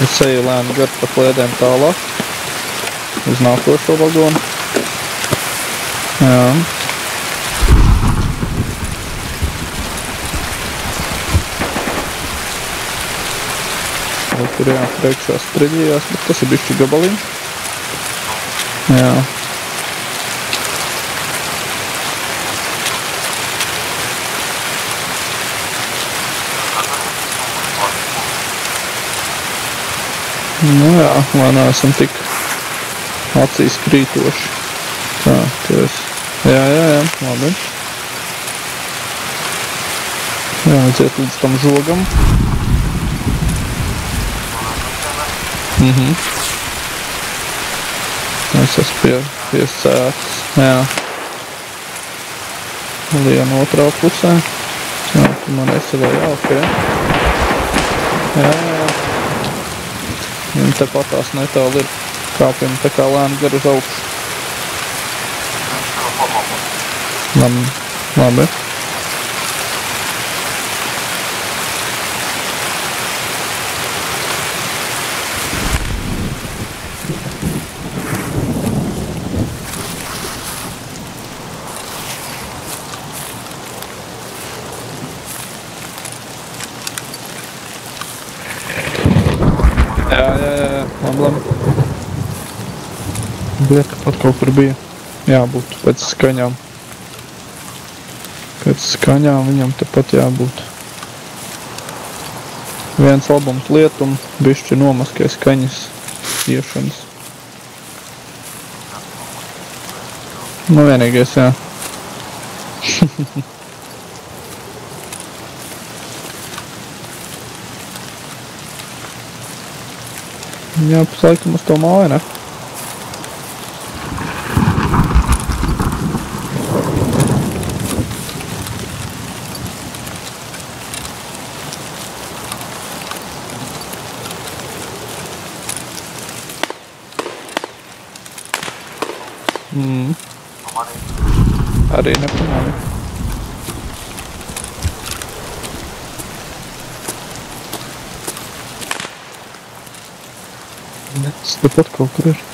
Es eju lēni gar pa kliedēm tālāk. Uz nākošo vagonu. Jā. Tur jā, priekšā spridzījās, bet tas ir bišķi gabaliņš. Jā. Nu jā, lai neesam tik acīs krītoši. Tā, tu esi. Jā, labi. Jā, aiziet līdz tam žogam. Es esmu pie sētas, jā. Liena otrā pusē. Jā, tu man esi vēl jāokē. Jā. Viņa te patās netāli ir kāpjam tā kā lēni gar uz augšu. Labi. Jā, labi. Liek, ka pat kaut kur bija jābūt pēc skaņām. Pēc skaņām viņam tepat jābūt. Viens labums lietum, bišķi nomaskē skaņas iešanas. Nu vienīgais, jā. Jā, pēc laikam uz to māju, ne? Arī nepamanīju. Tas tepat kaut kur ir.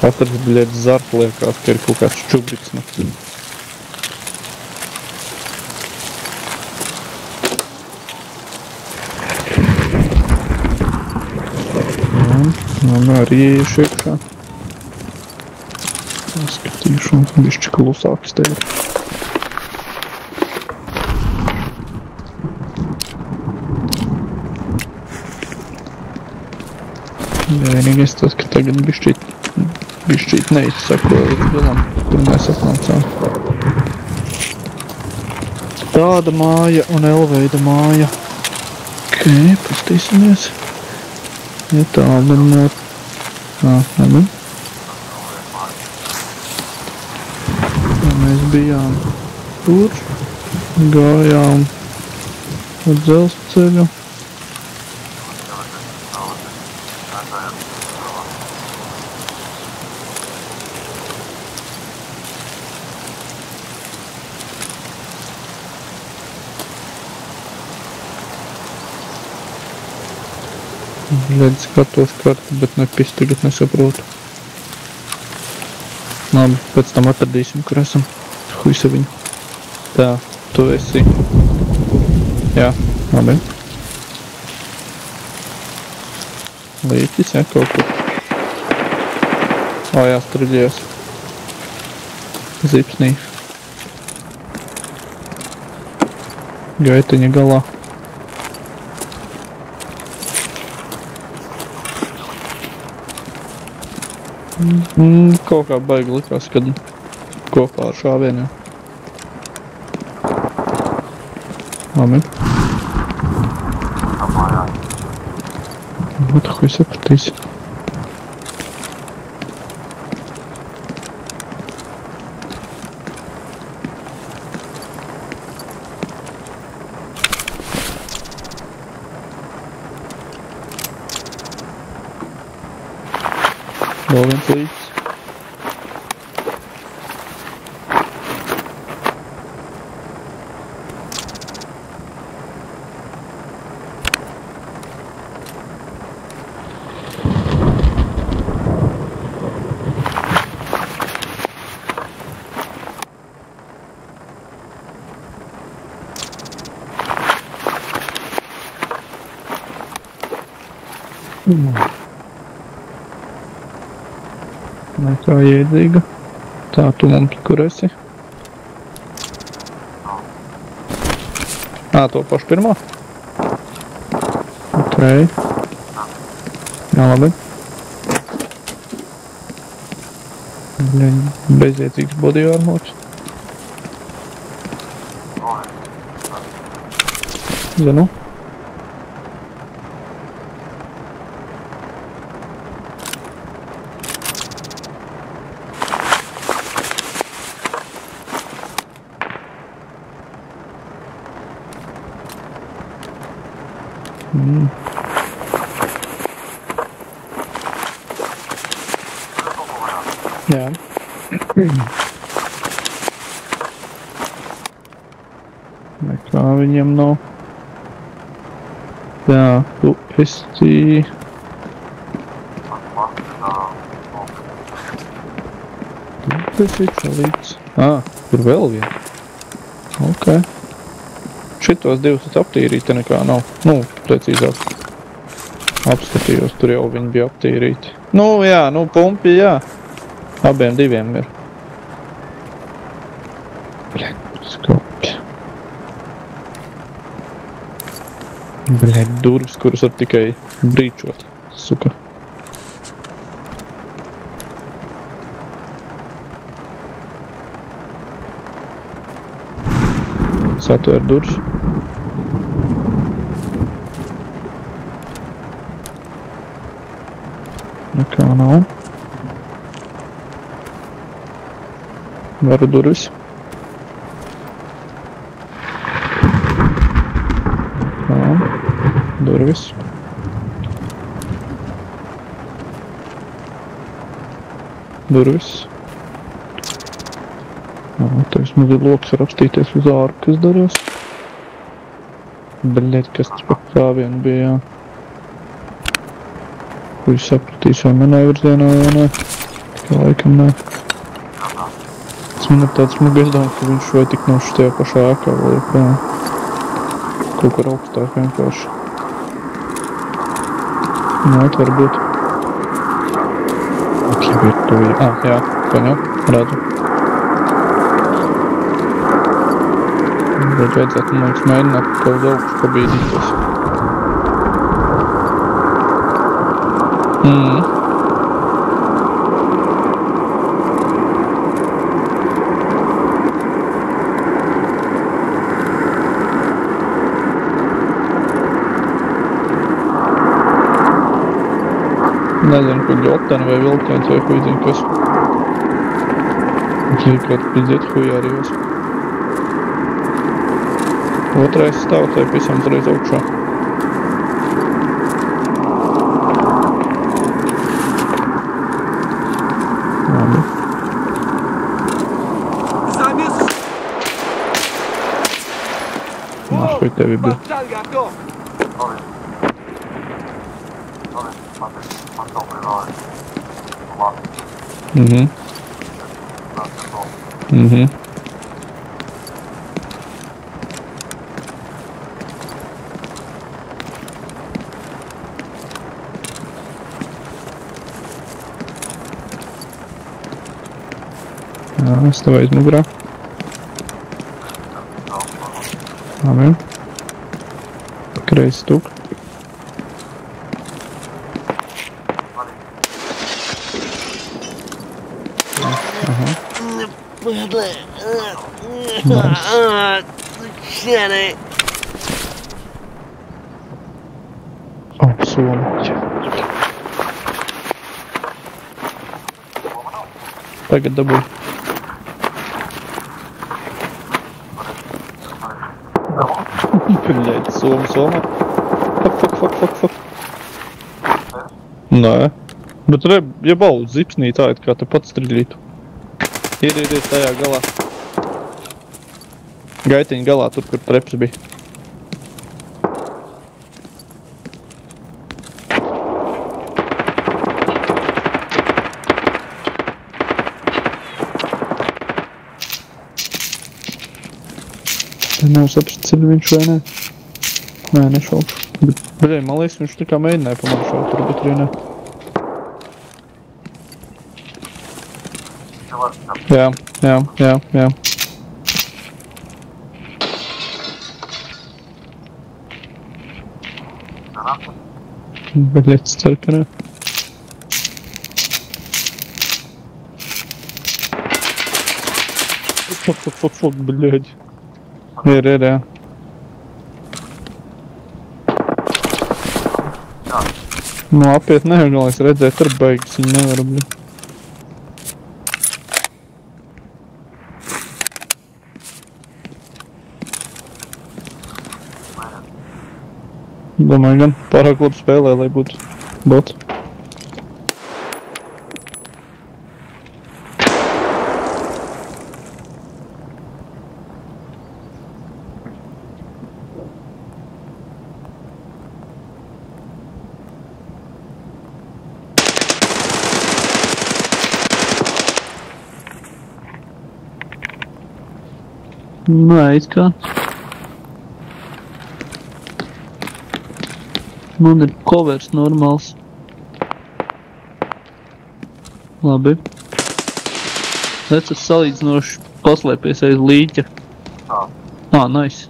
Katrs, bļēt, zarta liekās, ka ir kaut kāds čubriks. Un arī iešu iekšā. Skatīšu, bišķi klusāks te ir. Vienīgais tas, ka tagad bišķīt neizsako līdz galam, kur mēs atnācām. Tāda māja un L-veida māja. Ok, pastīsimies. Ja tāda no... labi. Ja mēs bijām tur, gājām uz dzelzceļu. Ļaļ skatos karti, bet nepis tagad nesaprotu. Labi, pēc tam atradīsim, kur esam. Huisa viņu. Tā, tu esi. Jā, labi. Līķis, jā, kaut kur. O, jā, straģies. Zipsnī. Gaitiņa galā. Kaut kā baigi likās, kad kopā ar šāvieniem. Labi. Nu, tā ko sapratīsi. Vēl viens līdz. Nekā jēdzīga. Tā, tu mums kur esi? To pašu pirmo? Ok. Jā, labi. Bezjēdzīgs body armors. Zinu. Jā. Nekā viņam nav. Tā, tu esi... Tas ir salīts. Tur vēl vien. Ok. Šitos divus aptīrīti nekā nav. Nu, precīzāk. Apskatījos, tur jau viņi bija aptīrīti. Nu, jā, pumpi, jā. Abiem diviem ir. Skopja. Durvis, kuras var tikai brīčot. Suka. Satver durvis. Nekā nav. Varu durvis. Durvis. Durvis. Tā vismaz ir loks rakstīties uz āru, kas darās. Bļēt, kas tas pa kāvienu bija, jā. Ko jūs sapratīs, vai manā virzienā, vai nē? Tikai laikam nē. Man ir tāds smagi domāt, ka viņš vai tik nošs tajā pašā ēkā vai joprojām. Kaut kur augstāk vienkārši. Nē, varbūt. Apsāk ir to jā. Jā, paņem, redzu. Bet vajadzētu, man liekas, mēģināt kaut uz augšu pabīdīties. Nezinu, ko ģotani vai vilkēns vai huizini, kas. Viņš ir kaut pidziet hujārījos. Otrais stāv, tai pisam uzreiz augšā. Labi. Nāšai tevi bija. Jā, es tev aiz mugurā. Labi. Kreisi tūk. O, Somi. Tagad dabūju. Bļaļ, Soma. Fuck. Nē. Bet ja balūdz zipsnī tā, kā te pats striļītu. Ir tajā galā. Gaitiņa galā, tur, kur treps bija. Te nav saprast, ir viņš vai ne? Nē, nešaušu. Bet, man liekas, viņš tā kā mēģināja pa mani šaut, tur, bet arī ne. Jā. Блять, столько, да? Фу, блядь. Jā. Nu, apiet negalais redzēt, tur beigas viņi nevar, bļaļ. Domāju, gan pārāk labi spēlē, lai būtu bots. Nē, it kā. Man ir covers normāls. Labi. Es esmu salīdzinoši paslēpies aiz līķa. Nice.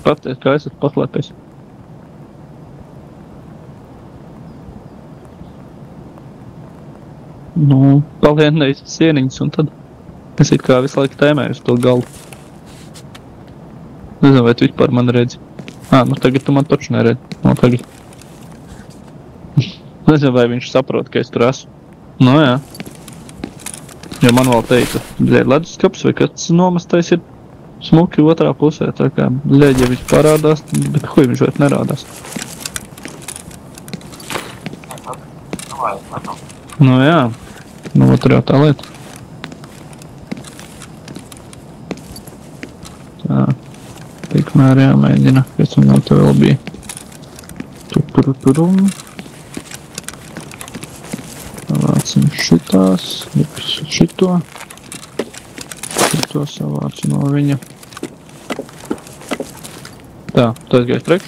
Paties, kā esat paslēpies. Nu, palienējas sieniņas un tad es it kā visu laiku tēmēju uz to galu. Nezinu, vai tu vispār mani redzi. Nu tagad tu man taču neredzi. Tagad. Nezinu, vai viņš saprot, ka es tur esmu. Nu jā. Jo man vēl teica, bļaļ, leduskapis vai kas nomestais ir smuki otrā pusē, tā kā, bļaļ, ja viņš parādās, bet huj, viņš vairs nerādās. Nu jā, nu otrā tā lieta. Tā, tikmēr jāmēģina, kas un vēl te vēl bija. Turum. Savācim šitās, šito savācu no viņa. Tā, tu aizgājis priekš?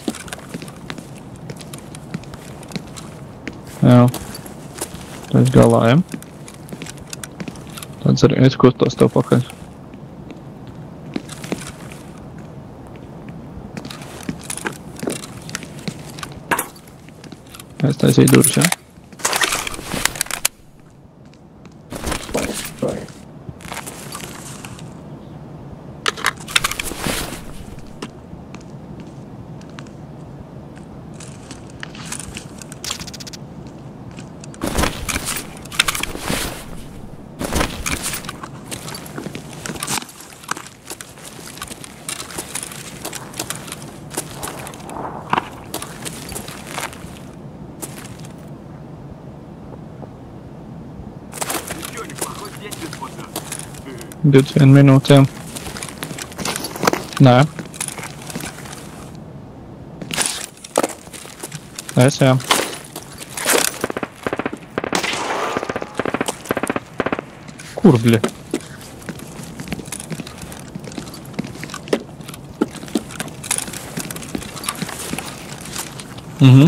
Jā. Tu aiz galā, ja? Tāds arī aizkostos tev pakaļ. Aiztaisīju durvis, ja? Хоть 10 минут. 21 minūtēm. Nē. Es jā. Kur, bļa? Mhm.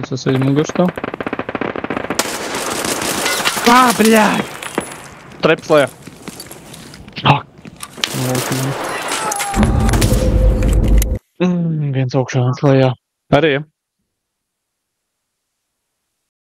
Es esmu aiz muguras tev. Bļāļ! Treps lejā. Viens augšā, viens lejā. Arī, ja?